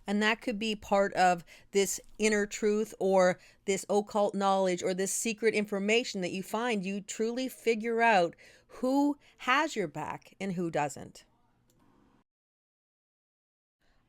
And that could be part of this inner truth or this occult knowledge or this secret information that you find. You truly figure out who has your back and who doesn't.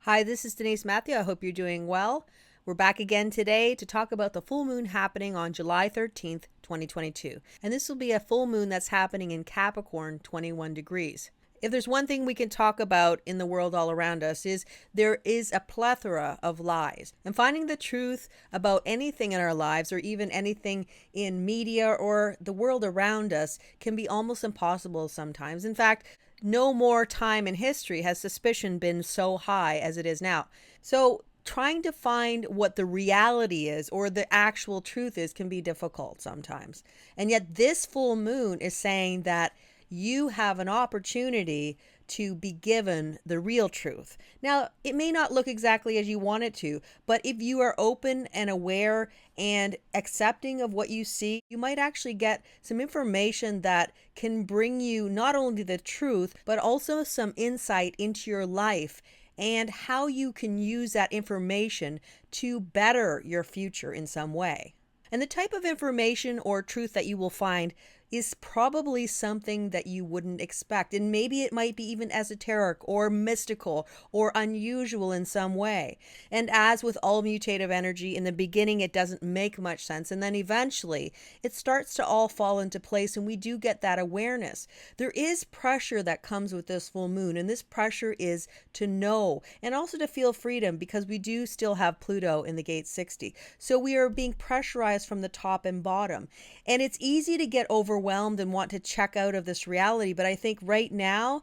Hi, this is Denise Matthew. I hope you're doing well. We're back again today to talk about the full moon happening on July 13th, 2022. And this will be a full moon that's happening in Capricorn, 21 degrees. If there's one thing we can talk about in the world all around us is there is a plethora of lies. And finding the truth about anything in our lives or even anything in media or the world around us can be almost impossible sometimes. In fact, no more time in history has suspicion been so high as it is now. So trying to find what the reality is or the actual truth is can be difficult sometimes. And yet this full moon is saying that you have an opportunity to be given the real truth. Now, it may not look exactly as you want it to, but if you are open and aware and accepting of what you see, you might actually get some information that can bring you not only the truth, but also some insight into your life and how you can use that information to better your future in some way. And the type of information or truth that you will find is probably something that you wouldn't expect. And maybe it might be even esoteric or mystical or unusual in some way. And as with all mutative energy, in the beginning, it doesn't make much sense. And then eventually it starts to all fall into place and we do get that awareness. There is pressure that comes with this full moon. And this pressure is to know and also to feel freedom because we do still have Pluto in the gate 60. So we are being pressurized from the top and bottom. And it's easy to get overwhelmed and want to check out of this reality. But I think right now,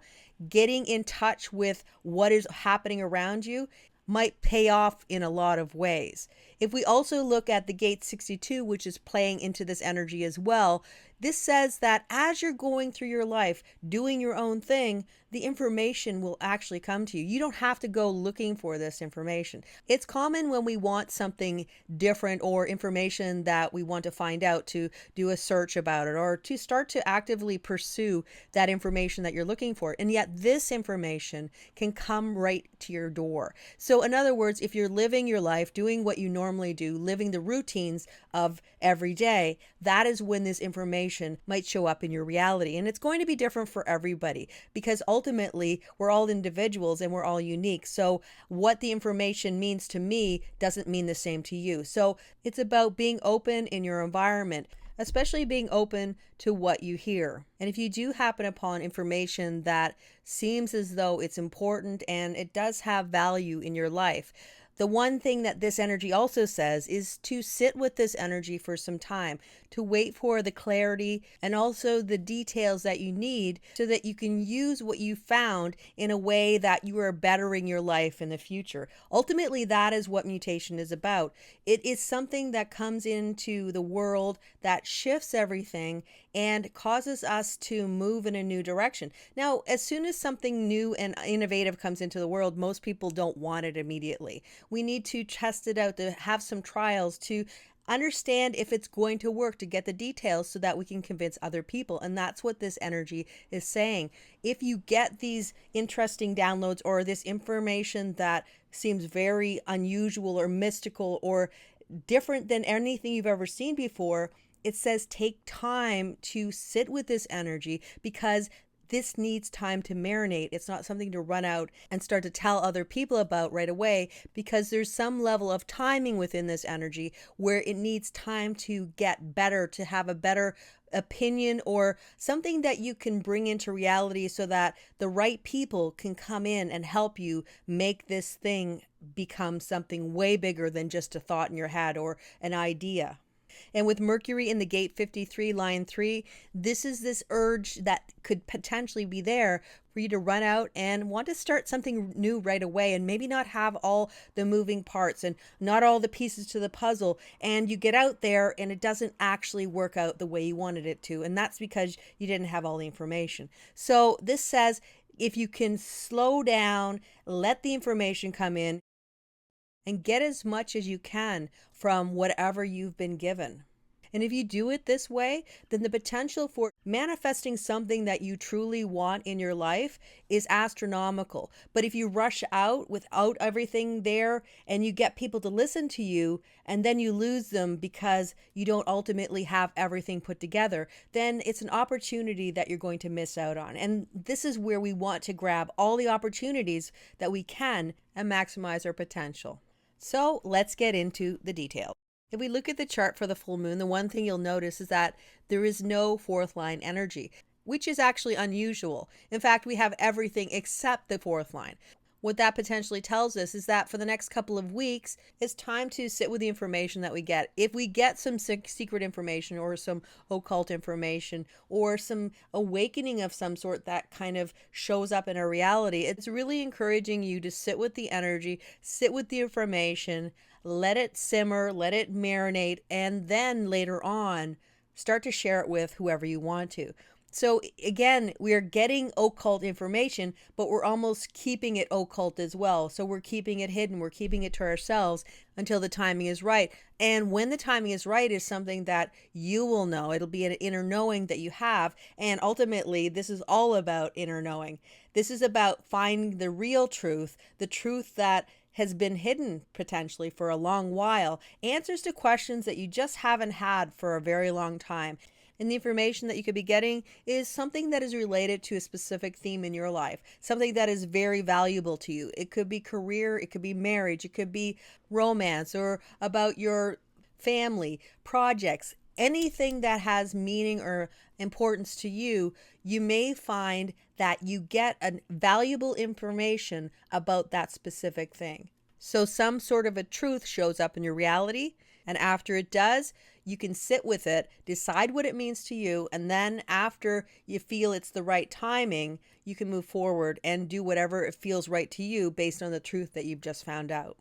getting in touch with what is happening around you might pay off in a lot of ways. If we also look at the gate 62, which is playing into this energy as well, this says that as you're going through your life, doing your own thing, the information will actually come to you. You don't have to go looking for this information. It's common when we want something different or information that we want to find out to do a search about it or to start to actively pursue that information that you're looking for. And yet this information can come right to your door. So in other words, if you're living your life, doing what you normally do, living the routines of every day, that is when this information might show up in your reality. And it's going to be different for everybody because ultimately we're all individuals and we're all unique. So what the information means to me doesn't mean the same to you. So it's about being open in your environment, especially being open to what you hear. And if you do happen upon information that seems as though it's important and it does have value in your life, the one thing that this energy also says is to sit with this energy for some time, to wait for the clarity and also the details that you need so that you can use what you found in a way that you are bettering your life in the future. Ultimately, that is what mutation is about. It is something that comes into the world that shifts everything and causes us to move in a new direction. Now, as soon as something new and innovative comes into the world, most people don't want it immediately. We need to test it out, to have some trials, to understand if it's going to work, to get the details so that we can convince other people. And that's what this energy is saying. If you get these interesting downloads or this information that seems very unusual or mystical or different than anything you've ever seen before, it says take time to sit with this energy because this needs time to marinate. It's not something to run out and start to tell other people about right away because there's some level of timing within this energy where it needs time to get better, to have a better opinion or something that you can bring into reality so that the right people can come in and help you make this thing become something way bigger than just a thought in your head or an idea. And with Mercury in the gate 53, line 3, this is this urge that could potentially be there for you to run out and want to start something new right away and maybe not have all the moving parts and not all the pieces to the puzzle. And you get out there and it doesn't actually work out the way you wanted it to. And that's because you didn't have all the information. So this says if you can slow down, let the information come in, and get as much as you can from whatever you've been given. And if you do it this way, then the potential for manifesting something that you truly want in your life is astronomical. But if you rush out without everything there and you get people to listen to you and then you lose them because you don't ultimately have everything put together, then it's an opportunity that you're going to miss out on. And this is where we want to grab all the opportunities that we can and maximize our potential. So let's get into the details. If we look at the chart for the full moon, the one thing you'll notice is that there is no fourth line energy, which is actually unusual. In fact, we have everything except the fourth line. What that potentially tells us is that for the next couple of weeks, it's time to sit with the information that we get. If we get some secret information or some occult information or some awakening of some sort that kind of shows up in our reality, it's really encouraging you to sit with the energy, sit with the information, let it simmer, let it marinate, and then later on, start to share it with whoever you want to. So again, we are getting occult information, but we're almost keeping it occult as well. So we're keeping it hidden. We're keeping it to ourselves until the timing is right. And when the timing is right is something that you will know. It'll be an inner knowing that you have. And ultimately, this is all about inner knowing. This is about finding the real truth, the truth that has been hidden potentially for a long while, answers to questions that you just haven't had for a very long time. And the information that you could be getting is something that is related to a specific theme in your life, something that is very valuable to you. It could be career, it could be marriage, it could be romance, or about your family, projects, anything that has meaning or importance to you. You may find that you get a valuable information about that specific thing. So some sort of a truth shows up in your reality, and after it does, you can sit with it, decide what it means to you, and then after you feel it's the right timing, you can move forward and do whatever it feels right to you based on the truth that you've just found out.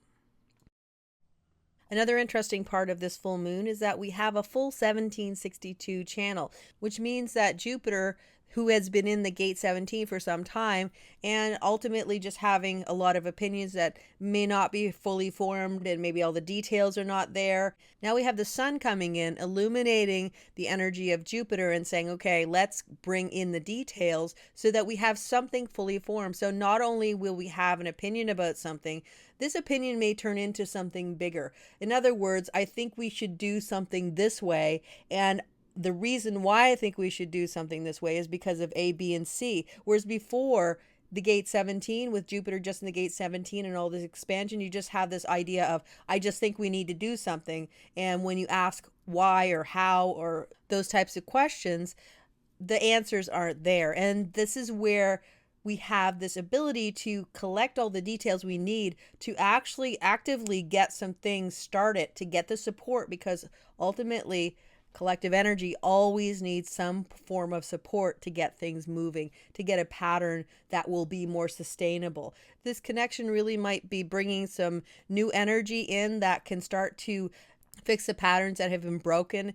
Another interesting part of this full moon is that we have a full 1762 channel, which means that Jupiter, who has been in the gate 17 for some time and ultimately just having a lot of opinions that may not be fully formed and maybe all the details are not there. Now we have the sun coming in, illuminating the energy of Jupiter and saying, okay, let's bring in the details so that we have something fully formed. So not only will we have an opinion about something, this opinion may turn into something bigger. In other words, I think we should do something this way, and the reason why I think we should do something this way is because of A, B, and C. Whereas before the gate 17, with Jupiter just in the gate 17 and all this expansion, you just have this idea of, I just think we need to do something. And when you ask why or how or those types of questions, the answers aren't there. And this is where we have this ability to collect all the details we need to actually actively get some things started, to get the support, because ultimately collective energy always needs some form of support to get things moving, to get a pattern that will be more sustainable. This connection really might be bringing some new energy in that can start to fix the patterns that have been broken.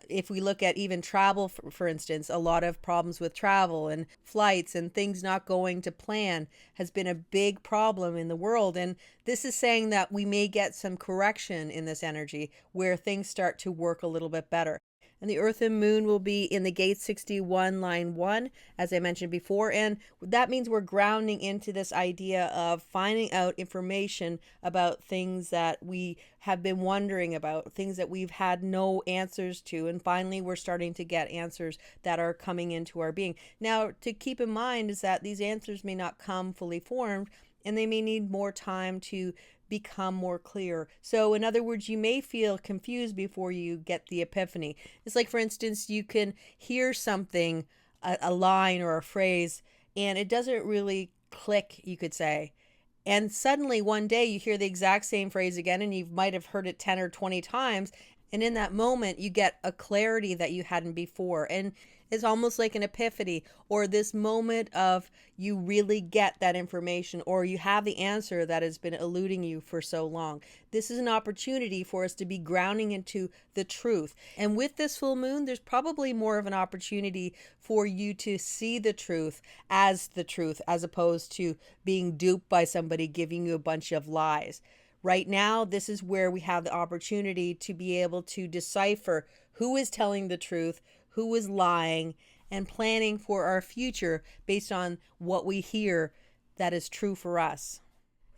If we look at even travel, for instance, a lot of problems with travel and flights and things not going to plan has been a big problem in the world. And this is saying that we may get some correction in this energy where things start to work a little bit better. And the Earth and Moon will be in the gate 61, line 1, as I mentioned before. And that means we're grounding into this idea of finding out information about things that we have been wondering about, things that we've had no answers to. And finally, we're starting to get answers that are coming into our being. Now, to keep in mind is that these answers may not come fully formed, and they may need more time to become more clear. So in other words, you may feel confused before you get the epiphany. It's like, for instance, you can hear something, a line or a phrase, and it doesn't really click, you could say. And suddenly one day you hear the exact same phrase again, and you might have heard it 10 or 20 times. And in that moment, you get a clarity that you hadn't before. And it's almost like an epiphany, or this moment of you really get that information, or you have the answer that has been eluding you for so long. This is an opportunity for us to be grounding into the truth. And with this full moon, there's probably more of an opportunity for you to see the truth, as opposed to being duped by somebody giving you a bunch of lies. Right now, this is where we have the opportunity to be able to decipher who is telling the truth, who is lying, and planning for our future based on what we hear that is true for us.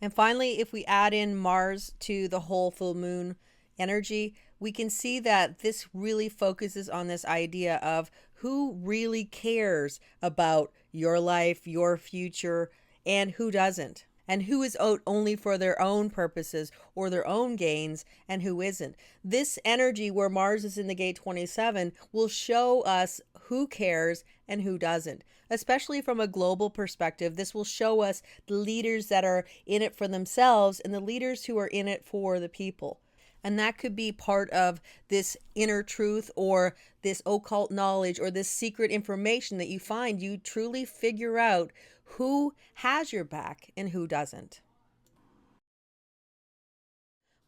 And finally, if we add in Mars to the whole full moon energy, we can see that this really focuses on this idea of who really cares about your life, your future, and who doesn't. And who is out only for their own purposes or their own gains, and who isn't. This energy, where Mars is in the gate 27, will show us who cares and who doesn't. Especially from a global perspective, this will show us the leaders that are in it for themselves and the leaders who are in it for the people. And that could be part of this inner truth or this occult knowledge or this secret information that you find. You truly figure out who has your back and who doesn't.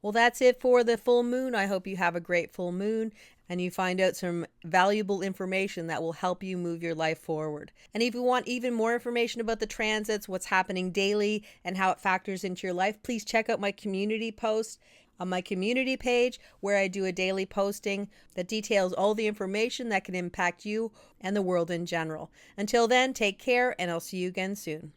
Well, that's it for the full moon. I hope you have a great full moon and you find out some valuable information that will help you move your life forward. And if you want even more information about the transits, what's happening daily, and how it factors into your life, please check out my community post on my community page, where I do a daily posting that details all the information that can impact you and the world in general. Until then, take care, and I'll see you again soon.